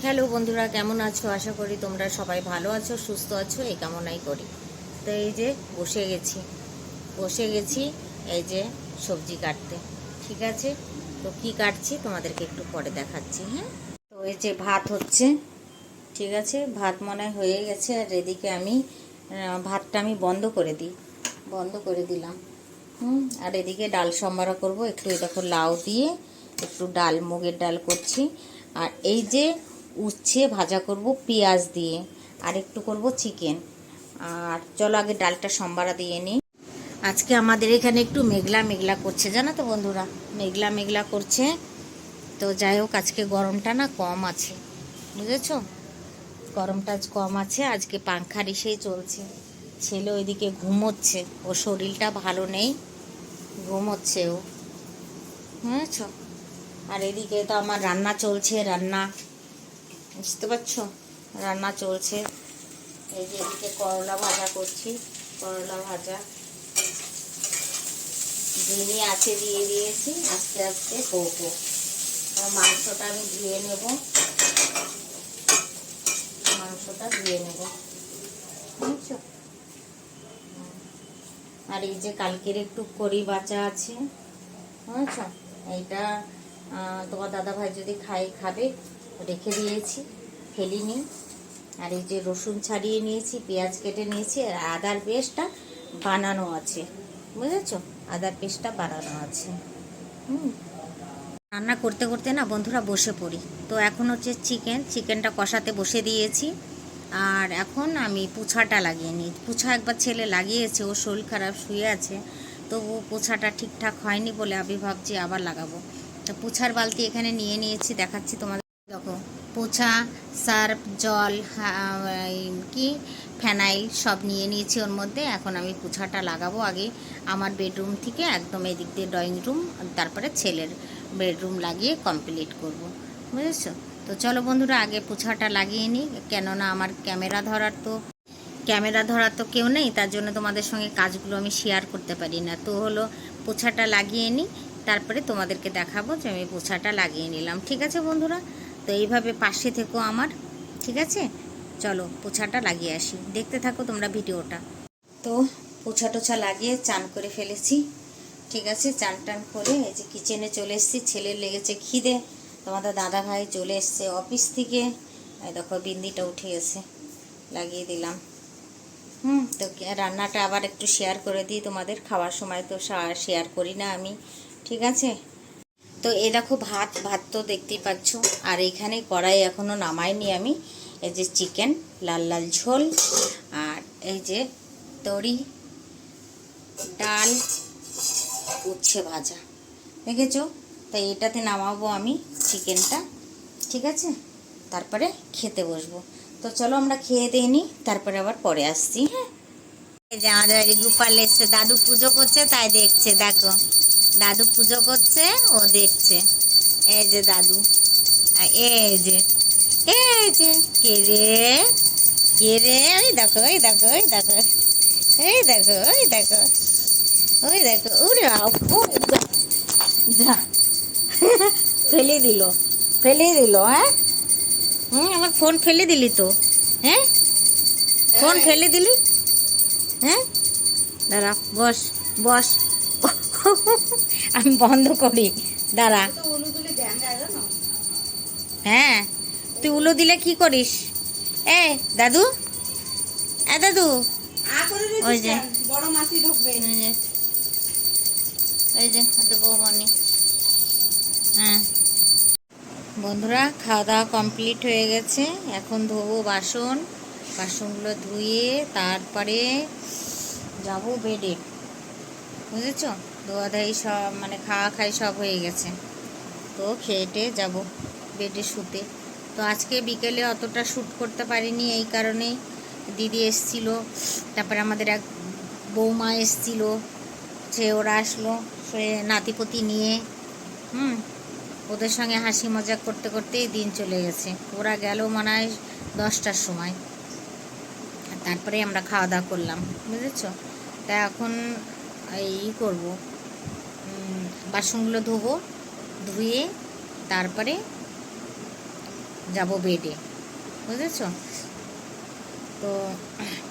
Hello বন্ধুরা, কেমন আছো? আশা করি তোমরা সবাই ভালো আছো, সুস্থ আছো, এই কামনাই করি। তো এই যে বসে গেছি এই যে সবজি কাটতে। ঠিক আছে, তো কি কাটছি তোমাদেরকে একটু পরে দেখাচ্ছি। হ্যাঁ, তো এই যে ভাত হচ্ছে। ঠিক আছে, ভাত মনে হয় হয়ে গেছে। আর এদিকে আমি ভাতটা আমি বন্ধ করে দিলাম। আর এদিকে ডাল সম্বারা করব একটু। এই দেখো লাউ দিয়ে একটু ডাল, মুগের ডাল করছি। আর এই যে উচ্ছে ভাজা করব পেঁয়াজ দিয়ে, আর একটু করব চিকেন। আর চলো আগে ডালটা সম্বারা দিয়ে নিই। আজকে আমাদের এখানে একটু মেঘলা মেঘলা করছে, জানো তো বন্ধুরা, মেঘলা মেঘলা করছে। তো যাই হোক, আজকে গরমটা না কম আছে, বুঝেছো? গরমটা আজ কম আছে। আজকে পাংখার এসেই চলছে। ছেলে ওইদিকে ঘুমোচ্ছে, ও শরীরটা ভালো নেই, ঘুমোচ্ছে ও, বুঝেছো? আর এদিকে তো আমার রান্না চলছে, বুঝতে পারছো, রান্না চলছে। এই যে এদিকে করলা ভাজা করছি, করলা ভাজা ঝিঙে আছে, দিয়ে দিয়েছি, আস্তে আস্তে করবো। মাংসটা আমি ধুয়ে নেব, বুঝছো? আর এই যে কালকের একটু কড়ি বাঁচা আছে, বুঝছো? এইটা তোমার দাদা ভাই যদি খাবে, রেখে দিয়েছি, ফেলিনি। আর এই যে রসুন ছাড়িয়ে নিয়েছি, পেঁয়াজ কেটে নিয়েছি, আর আদার পেস্টটা বানানো আছে, বুঝেছো? আদার পেস্টটা বানানো আছে। রান্না করতে করতে না বন্ধুরা বসে পড়ি। তো এখন হচ্ছে চিকেনটা কষাতে বসে দিয়েছি। আর এখন আমি পুছাটা লাগিয়ে নিই। পুছা একবার ছেলে লাগিয়েছে, ও শরীর খারাপ, শুয়ে আছে। তো ও পুছাটা ঠিকঠাক হয়নি বলে আমি ভাবছি আবার লাগাবো। তো পুছার বালতি এখানে নিয়ে নিয়েছি, দেখাচ্ছি তোমাদের। দেখো, পোছা, সার্ফ, জল, কি ফেনাইল সব নিয়ে নিয়েছি ওর মধ্যে। এখন আমি পোছাটা লাগাবো আগে আমার বেডরুম থেকে একদম এদিক দিয়ে ড্রয়িং রুম, তারপরে ছেলের বেডরুম লাগিয়ে কমপ্লিট করব, বুঝেছো? তো চলো বন্ধুরা, আগে পোছাটা লাগিয়ে নিই, কেননা আমার ক্যামেরা ধরার তো কেউ নেই, তার জন্য তোমাদের সঙ্গে কাজগুলো আমি শেয়ার করতে পারি না। তো হলো, পোছাটা লাগিয়ে নিই, তারপরে তোমাদেরকে দেখাবো যে আমি পোছাটা লাগিয়ে নিলাম। ঠিক আছে বন্ধুরা, তো এইভাবে পাশে থেকো আমার, ঠিক আছে? চলো পোছাটা লাগিয়ে আসি, দেখতে থাকো তোমরা ভিডিওটা। তো পোছা টোছা লাগিয়ে চান করে ফেলেছি। ঠিক আছে, চান টান করে এই যে কিচেনে চলে এসেছি। ছেলের লেগেছে খিদে, তোমাদের দাদা ভাই চলে এসছে অফিস থেকে। এই দেখো বিন্দিটা উঠে গেছে, লাগিয়ে দিলাম। তো রান্নাটা আবার একটু শেয়ার করে দিই তোমাদের। খাওয়ার সময় তো শেয়ার করি না আমি, ঠিক আছে? তো এই দেখো ভাত তো দেখতেই পাচ্ছ। আর এইখানে কড়াই এখনও নামাইনি আমি। এই যে চিকেন, লাল লাল ঝোল, আর এই যে তরি, ডাল, উচ্ছে ভাজা, দেখেছো? তাই এটাতে নামাবো আমি চিকেনটা, ঠিক আছে? তারপরে খেতে বসবো। তো চলো আমরা খেয়ে দিয়ে নিই, তারপরে আবার পরে আসছি। হ্যাঁ, এই যে আমাদের বাড়ি গোপাল এসছে, দাদু পুজো করছে তাই দেখছে। দেখো, দাদু পুজো করছে, ও দেখছে। এই যে দাদু, আর এই যে কে রে, ওই দেখো, ওরে যা ফেলে দিল। হ্যাঁ, আমার ফোন ফেলে দিলি তো। হ্যাঁ, ফোন ফেলে দিলি। হ্যাঁ, দাঁড়া, বস বস। আমি বন্ধ করি, দাঁড়া। হ্যাঁ, তুই উলো দিলে কি করিস? এ দাদু, দাদু, ওই যে বড় মাছি ঢুকবে, এই যে বৌমনি। হ্যাঁ বন্ধুরা, খাওয়া দাওয়া কমপ্লিট হয়ে গেছে। এখন ধোবো বাসনগুলো ধুয়ে তারপরে যাব বেডে, বুঝেছ? ধোয়াধাই সব, মানে খাওয়া খাই সব হয়ে গেছে। তো খেয়ে যাব বেডে শুতে। তো আজকে বিকেলে অতটা শ্যুট করতে পারিনি, এই কারণেই দিদি এসছিল, তারপরে আমাদের এক বৌমা এসছিল, ওরা আসলো, সে নাতিপতি নিয়ে। ওদের সঙ্গে হাসি মজা করতে করতেই দিন চলে গেছে। ওরা গেল মনে হয় 10টার সময়। তারপরে আমরা খাওয়া দাওয়া করলাম, বুঝেছ? তা এখন এই করব, বাসনগুলো ধুয়ে তারপরে যাব বেডে, বুঝেছো? তো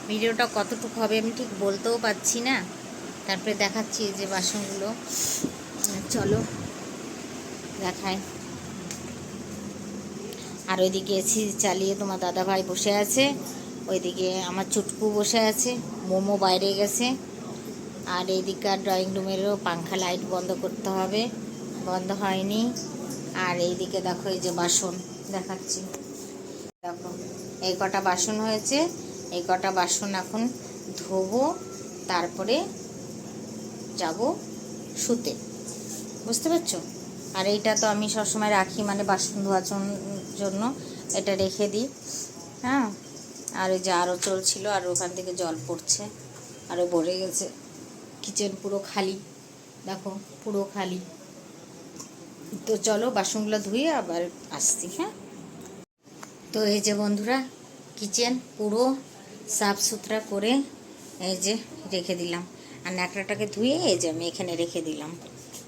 ভিডিওটা কতটুকু হবে আমি ঠিক বলতেও পারছি না। তারপরে দেখাচ্ছি যে বাসনগুলো, চলো দেখায়। আর ওইদিকে এসি চালিয়ে তোমার দাদাভাই বসে আছে, ওইদিকে আমার চুটকু বসে আছে, মোমো বাইরে গেছে। আর এইদিকার ড্রয়িং রুমেরও পাংখা লাইট বন্ধ করতে হবে, বন্ধ হয়নি। আর এইদিকে দেখো এই যে বাসন দেখাচ্ছি, দেখো এই কটা বাসন হয়েছে, এই কটা বাসন এখন ধোবো, তারপরে যাব শুতে, বুঝতে পারছো? আর এইটা তো আমি সবসময় রাখি, মানে বাসন ধোয়ার জন্য এটা রেখে দিই। হ্যাঁ, আর ওই যে আরও চলছিল, আর ওখান থেকে জল পড়ছে, আরও ভরে গেছে। কিচেন পুরো খালি, দেখো পুরো খালি। তো চলো বাসনগুলো ধুয়ে আবার আসছি। হ্যাঁ, তো এই যে বন্ধুরা কিচেন পুরো সাফ সুতরা করে এই যে রেখে দিলাম। আর ন্যাকড়াটাকে ধুয়ে এই যে আমি এখানে রেখে দিলাম,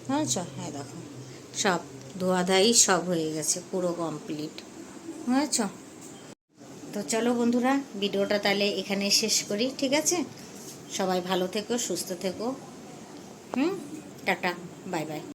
বুঝেছো? হ্যাঁ দেখো সব ধোয়াধাই সব হয়ে গেছে, পুরো কমপ্লিট, বুঝেছো? তো চলো বন্ধুরা ভিডিওটা তাহলে এখানে শেষ করি, ঠিক আছে? সবাই ভালো থেকো, সুস্থ থেকো। Tata, bye bye.